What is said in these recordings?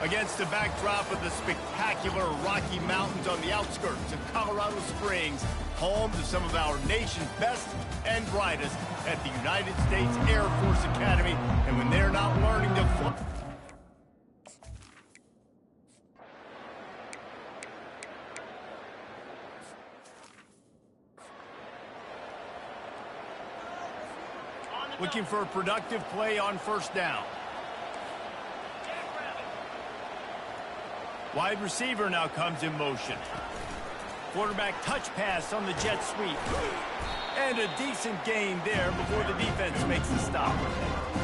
Against the backdrop of the spectacular Rocky Mountains on the outskirts of Colorado Springs, home to some of our nation's best and brightest at the United States Air Force Academy. And when they're not learning to fly... Looking for a productive play on first down. Wide receiver now comes in motion. Quarterback touch pass on the jet sweep. And a decent gain there before the defense makes the stop.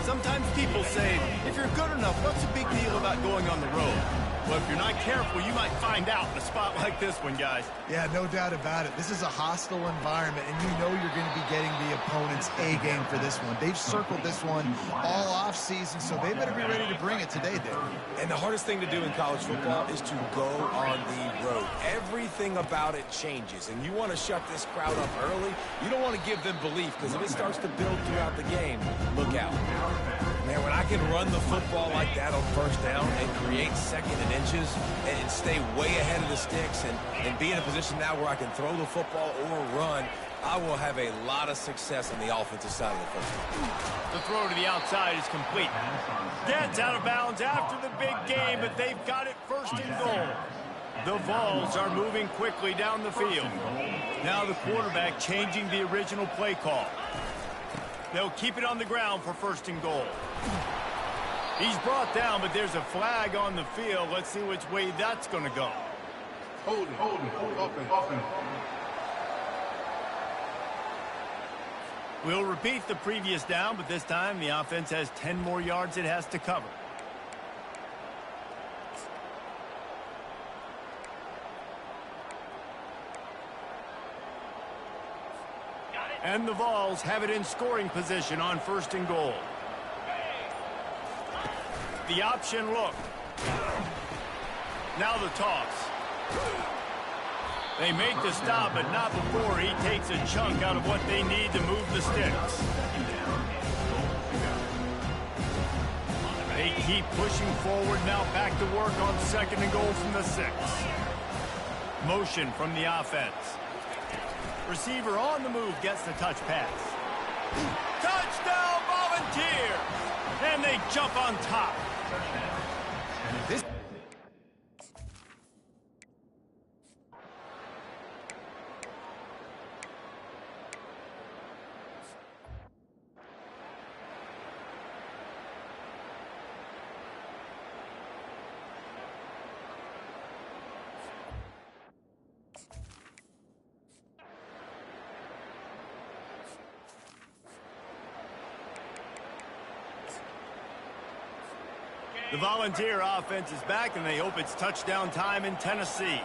Sometimes people say, if you're good enough, what's the big deal about going on the road? Well, if you're not careful, you might find out in a spot like this one, guys. Yeah, no doubt about it. This is a hostile environment, and you know you're going to be getting the opponent's A game for this one. They've circled this one all off-season, so they better be ready to bring it today, Dave. And the hardest thing to do in college football is to go on the road. Everything about it changes, and you want to shut this crowd up early. You don't want to give them belief, because if it starts to build throughout the game, look out. Man, when I can run the football like that on first down and create second and inches and stay way ahead of the sticks and be in a position now where I can throw the football or run, I will have a lot of success on the offensive side of the football. The throw to the outside is complete. Gets out of bounds after the big game, but they've got it first and goal. The Vols are moving quickly down the field. Now the quarterback changing the original play call. They'll keep it on the ground for first and goal. He's brought down, but there's a flag on the field. Let's see which way that's going to go. Hold, open. We'll repeat the previous down, but this time the offense has 10 more yards it has to cover. And the Vols have it in scoring position on first and goal. The option look. Now the toss. They make the stop, but not before he takes a chunk out of what they need to move the sticks. They keep pushing forward, now back to work on second and goal from the 6. Motion from the offense. Receiver on the move gets the touch pass. Touchdown, Volunteers! And they jump on top. This The Volunteer offense is back, and they hope it's touchdown time in Tennessee.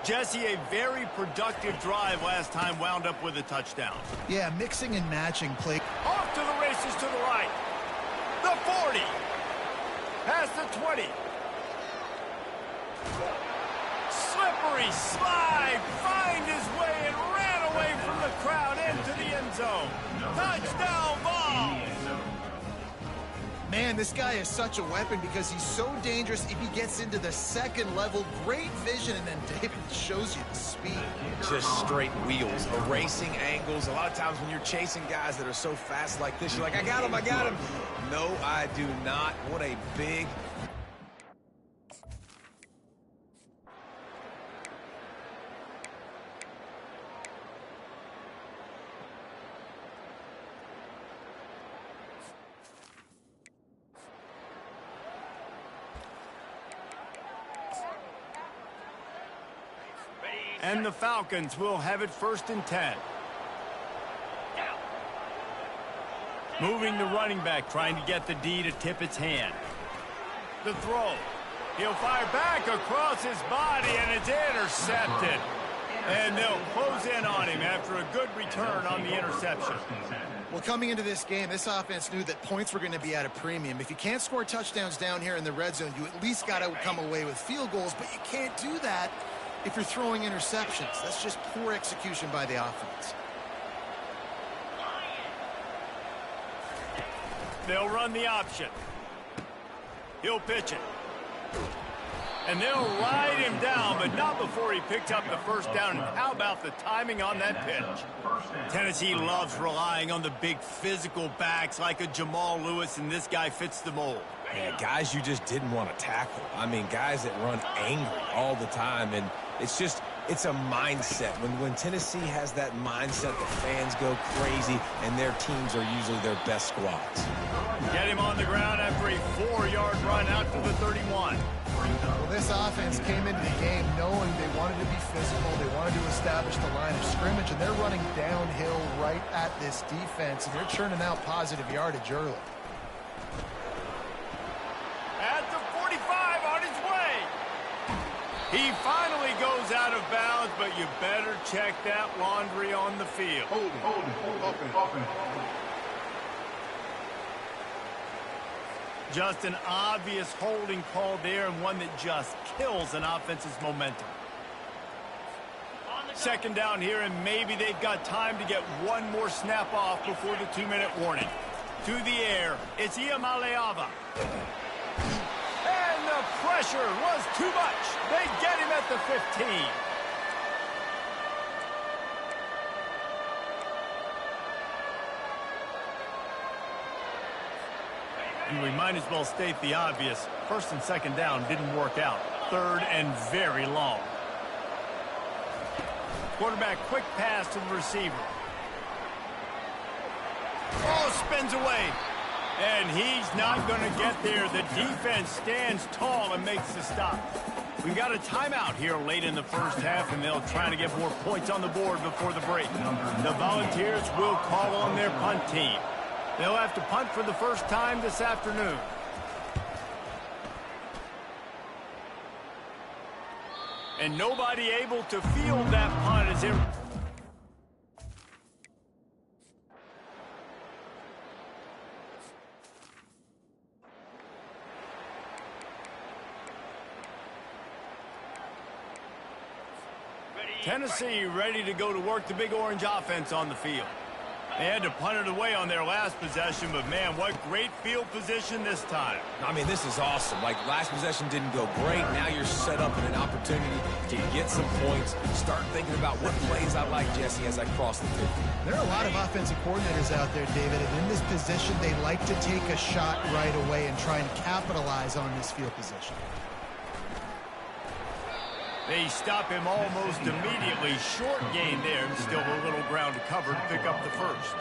Jesse, a very productive drive last time wound up with a touchdown. Yeah, mixing and matching play. Off to the races to the right. The 40. Past the 20. Slippery slide. Find his way and ran away from the crowd into the end zone. Touchdown, Vols. Man, this guy is such a weapon because he's so dangerous if he gets into the second level. Great vision, and then David shows you the speed. Just straight wheels, erasing angles. A lot of times when you're chasing guys that are so fast like this, you're like, I got him. No, I do not. What a big... And the Falcons will have it first and 10. Moving the running back, trying to get the D to tip its hand. The throw. He'll fire back across his body, and it's intercepted. And they'll close in on him after a good return on the interception. Well, coming into this game, this offense knew that points were going to be at a premium. If you can't score touchdowns down here in the red zone, you at least got to come away with field goals, but you can't do that if you're throwing interceptions. That's just poor execution by the offense. They'll run the option. He'll pitch it. And they'll ride him down, but not before he picked up the first down. And how about the timing on that pitch? Tennessee loves relying on the big physical backs like a Jamal Lewis, and this guy fits the mold. Yeah, guys you just didn't want to tackle. I mean, guys that run angry all the time, and it's a mindset. When Tennessee has that mindset, the fans go crazy, and their teams are usually their best squads. Get him on the ground after a 4-yard run out to the 31. Well, this offense came into the game knowing they wanted to be physical, they wanted to establish the line of scrimmage, and they're running downhill right at this defense, and they're churning out positive yardage early. At the 45, on his way. He finally goes out of bounds, but you better check that laundry on the field. Hold it. Just an obvious holding call there, and one that just kills an offense's momentum. Second down here, and maybe they've got time to get one more snap off before the 2-minute warning. To the air, it's Iamaleava. And the pressure was too much. They get him at the 15. And we might as well state the obvious. First and second down didn't work out. Third and very long. Quarterback quick pass to the receiver. Oh, spins away. And he's not going to get there. The defense stands tall and makes the stop. We've got a timeout here late in the first half, and they'll try to get more points on the board before the break. The Volunteers will call on their punt team. They'll have to punt for the first time this afternoon. And nobody able to field that punt as it... Tennessee ready to go to work the Big Orange offense on the field. They had to punt it away on their last possession, but, man, what great field position this time. I mean, this is awesome. Like, last possession didn't go great. Now you're set up in an opportunity to get some points. Start thinking about what plays I like, Jesse, as I cross the 50. There are a lot of offensive coordinators out there, David, and in this position, they like to take a shot right away and try and capitalize on this field position. They stop him almost immediately. Short gain there, and still a little ground to cover to pick up the first.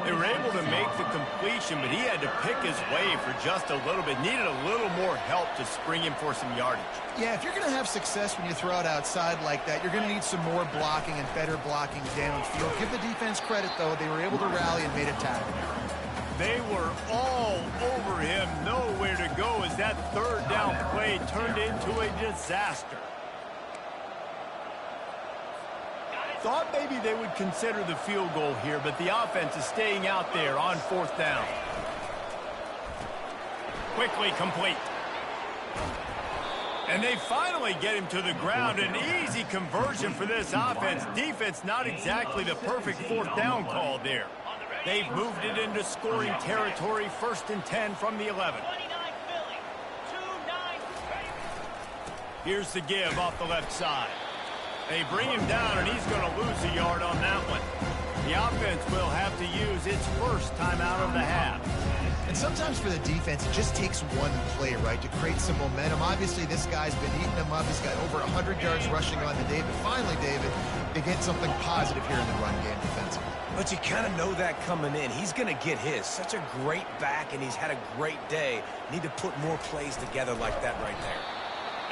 They were able to make the completion, but he had to pick his way for just a little bit. Needed a little more help to spring him for some yardage. Yeah, if you're going to have success when you throw it outside like that, you're going to need some more blocking and better blocking downfield. Give the defense credit, though. They were able to rally and made a tackle. They were all over him. Nowhere to go as that third down play turned into a disaster. Thought maybe they would consider the field goal here, but the offense is staying out there on fourth down. Quickly complete. And they finally get him to the ground. An easy conversion for this offense. Defense not exactly the perfect fourth down call there. They've moved it into scoring territory, 1st and 10 from the 11. Here's the give off the left side. They bring him down, and he's going to lose a yard on that one. The offense will have to use its first timeout of the half. And sometimes for the defense, it just takes one play, right, to create some momentum. Obviously, this guy's been eating them up. He's got over 100 yards rushing on the day. But finally, David, they get something positive here in the run game defensively. But you kind of know that coming in. He's going to get his. Such a great back, and he's had a great day. Need to put more plays together like that right there.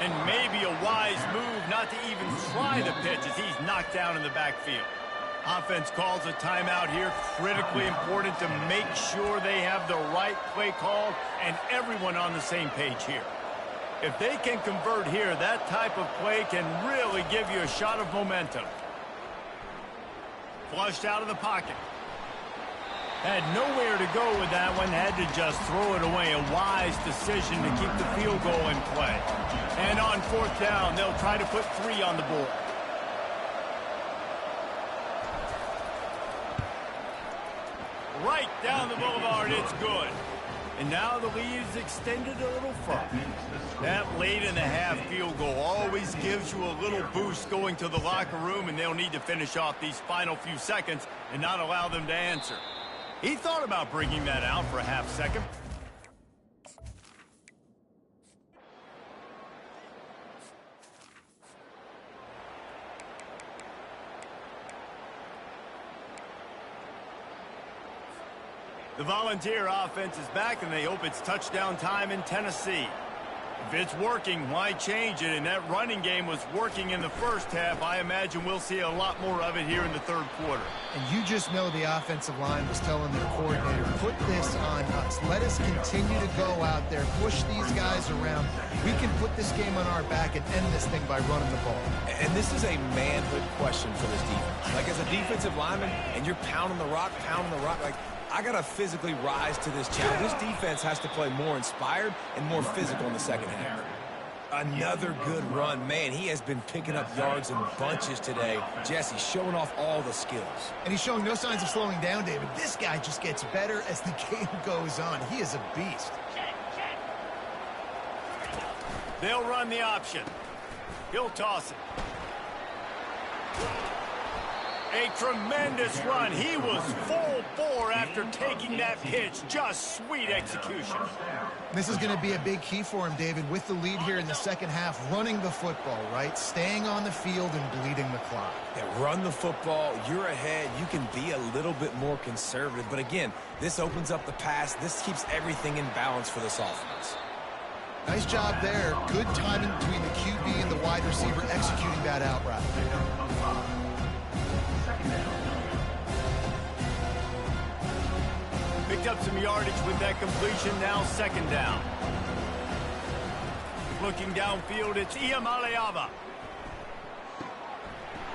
And maybe a wise move not to even try the pitch as he's knocked down in the backfield. Offense calls a timeout here. Critically important to make sure they have the right play call and everyone on the same page here. If they can convert here, that type of play can really give you a shot of momentum. Flushed out of the pocket. Had nowhere to go with that one. Had to just throw it away. A wise decision to keep the field goal in play. And on fourth down, they'll try to put 3 on the board. Right down the boulevard, it's good. And now the lead is extended a little further. That 8.5 field goal always gives you a little boost going to the locker room, and they'll need to finish off these final few seconds and not allow them to answer. He thought about bringing that out for a half second. The Volunteer offense is back, and they hope it's touchdown time in Tennessee. If it's working, why change it? And that running game was working in the first half. I imagine we'll see a lot more of it here in the third quarter. And you just know the offensive line was telling their coordinator, put this on us. Let us continue to go out there, push these guys around. We can put this game on our back and end this thing by running the ball. And this is a manhood question for this defense. Like, as a defensive lineman, and you're pounding the rock, like, I got to physically rise to this challenge. This defense has to play more inspired and more physical in the second half. Another good run. Man, he has been picking up yards in bunches today. Jesse showing off all the skills. And he's showing no signs of slowing down, David. This guy just gets better as the game goes on. He is a beast. They'll run the option. He'll toss it. A tremendous run. He was full bore after taking that pitch. Just sweet execution. This is going to be a big key for him, David, with the lead here in the second half, running the football, right? Staying on the field and bleeding the clock. Yeah, run the football. You're ahead. You can be a little bit more conservative. But again, this opens up the pass. This keeps everything in balance for this offense. Nice job there. Good timing between the QB and the wide receiver executing that out route. Picked up some yardage with that completion, now second down. Looking downfield, it's Iamaleava.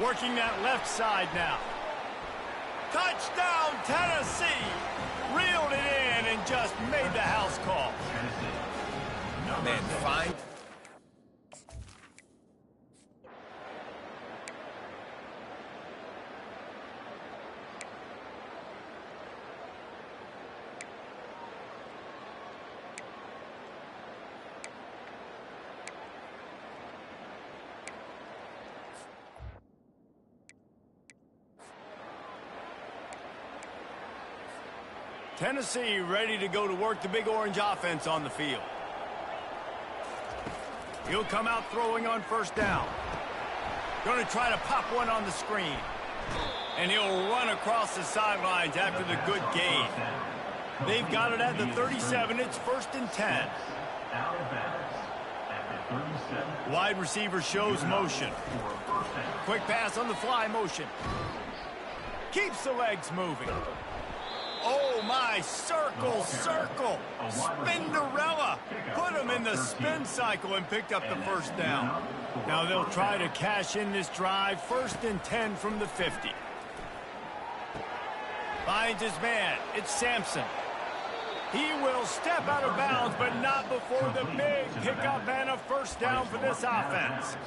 Working that left side now. Touchdown, Tennessee! Reeled it in and just made the house call. Man, fine. Tennessee ready to go to work the Big Orange offense on the field. He'll come out throwing on first down. Going to try to pop one on the screen. And he'll run across the sidelines after the good gain. They've got it at the 37. It's 1st and 10. Wide receiver shows motion. Quick pass on the fly motion. Keeps the legs moving. Oh, my, circle. Spinderella. Put him in the spin cycle and picked up the first down. Now they'll try to cash in this drive. 1st and 10 from the 50. Finds his man. It's Sampson. He will step out of bounds, but not before the big pickup and a first down for this offense.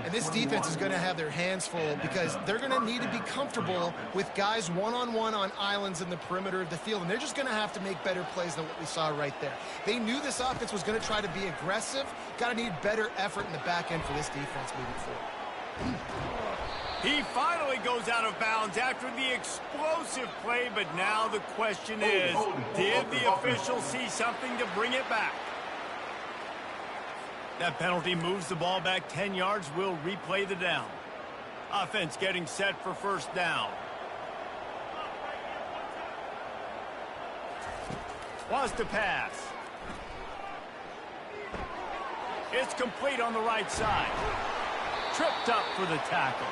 And this defense is going to have their hands full because they're going to need to be comfortable with guys one-on-one on islands in the perimeter of the field, and they're just going to have to make better plays than what we saw right there. They knew this offense was going to try to be aggressive. Got to need better effort in the back end for this defense moving forward. He finally goes out of bounds after the explosive play, but now the question is, did the official see something to bring it back? That penalty moves the ball back 10 yards. We'll replay the down. Offense getting set for first down. Wants to pass. It's complete on the right side. Tripped up for the tackle.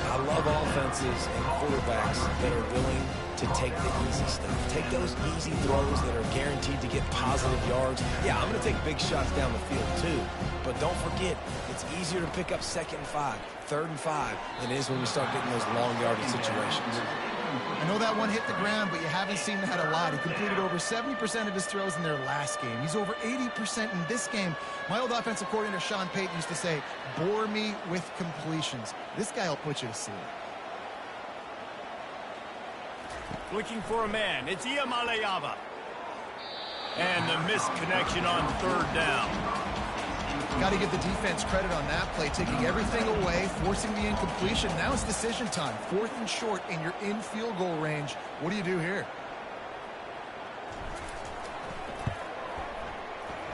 I love offenses and quarterbacks that are willing to take the easy stuff. Take those easy throws that are guaranteed to get positive yards. Yeah, I'm going to take big shots down the field too. But don't forget, it's easier to pick up 2nd and 5, 3rd and 5 than it is when we start getting those long yardage situations. I know that one hit the ground, but you haven't seen that a lot. He completed over 70% of his throws in their last game. He's over 80% in this game. My old offensive coordinator, Sean Payton, used to say, bore me with completions. This guy will put you to sleep. Looking for a man. It's Iamaleava. And the missed connection on 3rd down. Got to give the defense credit on that play, taking everything away, forcing the incompletion. Now it's decision time. 4th and short, and you're in field goal range. What do you do here?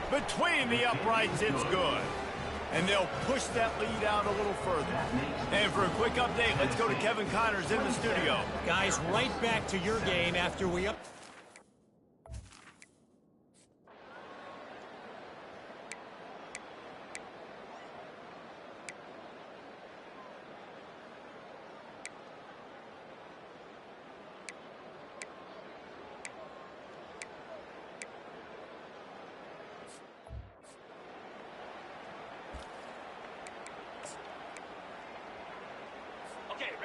Between the uprights, it's good. And they'll push that lead out a little further. And for a quick update, let's go to Kevin Connors in the studio. Guys, right back to your game after we up...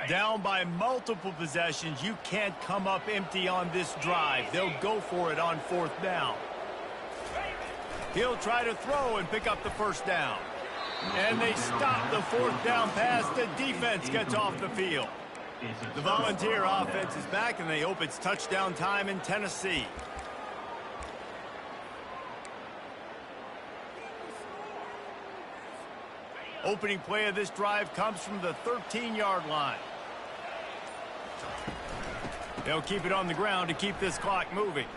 Down by multiple possessions, you can't come up empty on this drive. They'll go for it on 4th down. He'll try to throw and pick up the first down. And they stop the 4th down pass. The defense gets off the field. The Volunteer offense is back, and they hope it's touchdown time in Tennessee. Opening play of this drive comes from the 13-yard line. They'll keep it on the ground to keep this clock moving.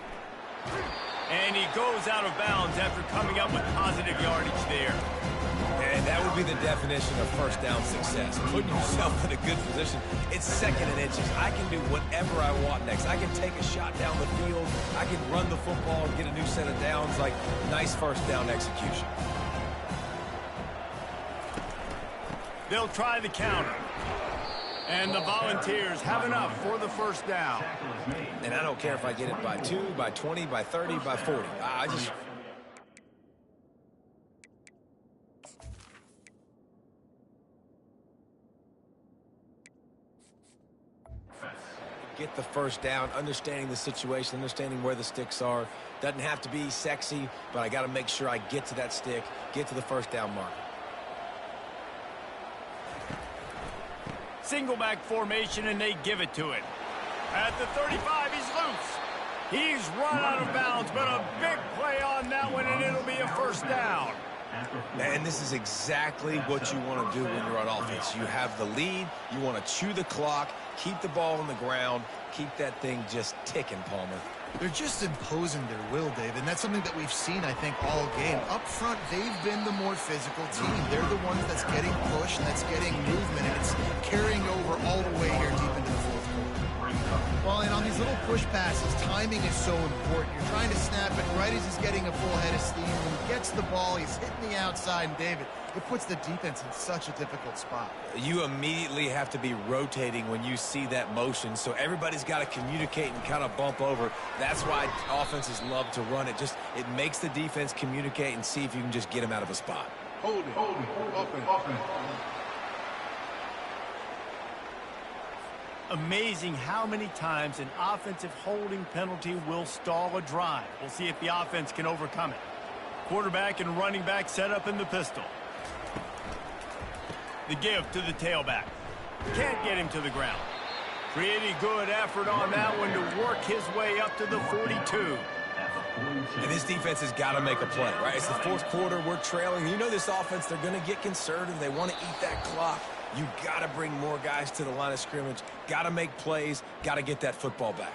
And he goes out of bounds after coming up with positive yardage there. And that would be the definition of first down success. Putting yourself in a good position. It's 2nd and inches. I can do whatever I want next. I can take a shot down the field. I can run the football and get a new set of downs. Like, nice first down execution. They'll try the counter. And the Volunteers have enough for the first down. And I don't care if I get it by 2, by 20, by 30, by 40. I just... get the first down, understanding the situation, understanding where the sticks are. Doesn't have to be sexy, but I got to make sure I get to that stick, get to the first down marker. Single back formation, and they give it to it. At the 35, he's loose. He's run out of bounds, but a big play on that one, and it'll be a first down. And this is exactly what you want to do when you're on offense. You have the lead, you want to chew the clock, keep the ball on the ground, keep that thing just ticking, Palmer. They're just imposing their will, Dave, and that's something that we've seen, I think, all game. Up front, they've been the more physical team. They're the ones that's getting pushed, and that's getting movement, and it's carrying over all the way here deep into the 4th quarter. Well, and on these little push passes, timing is so important. You're trying to snap it right as he's getting a full head of steam. When he gets the ball, he's hitting the outside, and David, it puts the defense in such a difficult spot. You immediately have to be rotating when you see that motion, so everybody's got to communicate and kind of bump over. That's why offenses love to run it. It makes the defense communicate and see if you can just get him out of a spot. Hold it, offense. Amazing how many times an offensive holding penalty will stall a drive. We'll see if the offense can overcome it. Quarterback and running back set up in the pistol. The give to the tailback. Can't get him to the ground. Pretty good effort on that one to work his way up to the 42. And this defense has got to make a play, right? It's the 4th quarter. We're trailing. You know this offense, they're going to get conservative. They want to eat that clock. You got to bring more guys to the line of scrimmage. Got to make plays. Got to get that football back.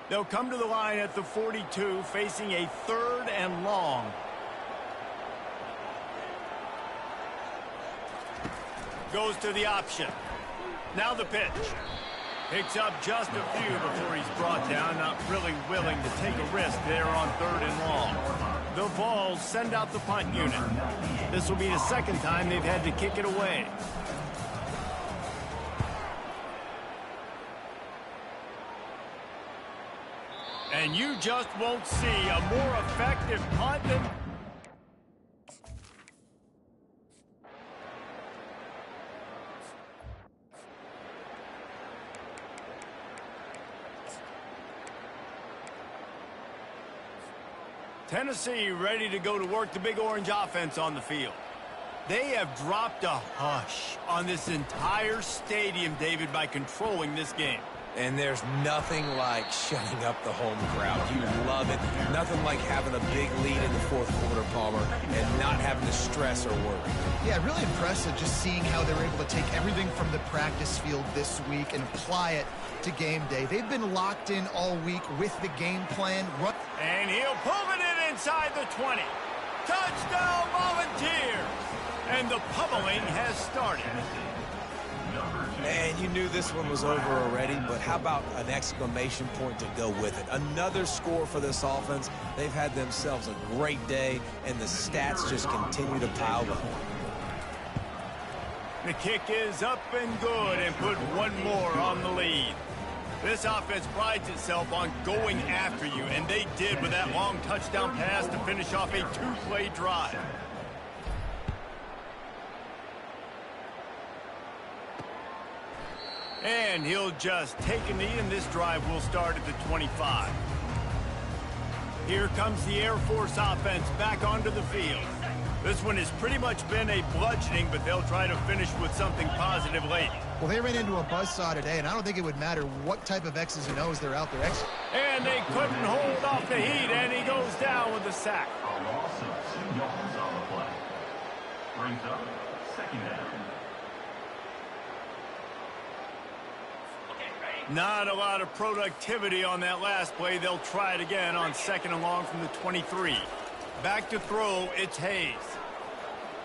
They'll come to the line at the 42, facing a 3rd and long. Goes to the option. Now the pitch. Picks up just a few before he's brought down. Not really willing to take a risk there on 3rd and long. The Vols send out the punt unit. This will be the 2nd time they've had to kick it away. And you just won't see a more effective punt than... Tennessee ready to go to work the Big Orange offense on the field. They have dropped a hush on this entire stadium, David, by controlling this game. And there's nothing like shutting up the home crowd. You love it. Nothing like having a big lead in the fourth quarter, Palmer, and not having to stress or worry. Yeah, really impressive just seeing how they were able to take everything from the practice field this week and apply it to game day. They've been locked in all week with the game plan. And he'll pull it in inside the 20. Touchdown, Volunteers! And the pummeling has started. And you knew this one was over already, but how about an exclamation point to go with it? Another score for this offense. They've had themselves a great day, and the stats just continue to pile up. The kick is up and good and put one more on the lead. This offense prides itself on going after you, and they did with that long touchdown pass to finish off a two-play drive. And he'll just take a knee, and this drive will start at the 25. Here comes the Air Force offense back onto the field. This one has pretty much been a bludgeoning, but they'll try to finish with something positive late. Well, they ran into a buzzsaw today, and I don't think it would matter what type of X's and O's they're out there. And they couldn't hold off the heat, and he goes down with the sack. A loss of 2 yards on the play. Brings up second down. Not a lot of productivity on that last play. They'll try it again on second and long from the 23. Back to throw, it's Hayes.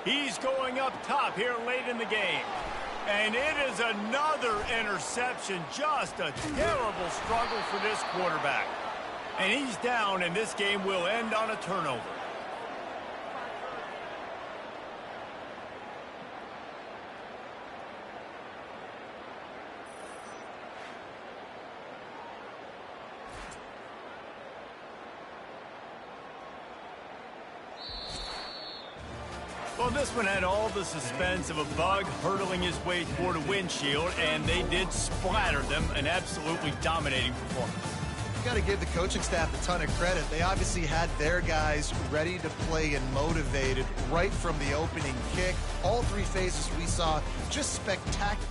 He's going up top here late in the game. And it is another interception. Just a terrible struggle for this quarterback. And he's down, and this game will end on a turnover. Well, this one had all the suspense of a bug hurtling his way toward a windshield, and they did splatter them, an absolutely dominating performance. You got to give the coaching staff a ton of credit. They obviously had their guys ready to play and motivated right from the opening kick. All three phases we saw just spectacular.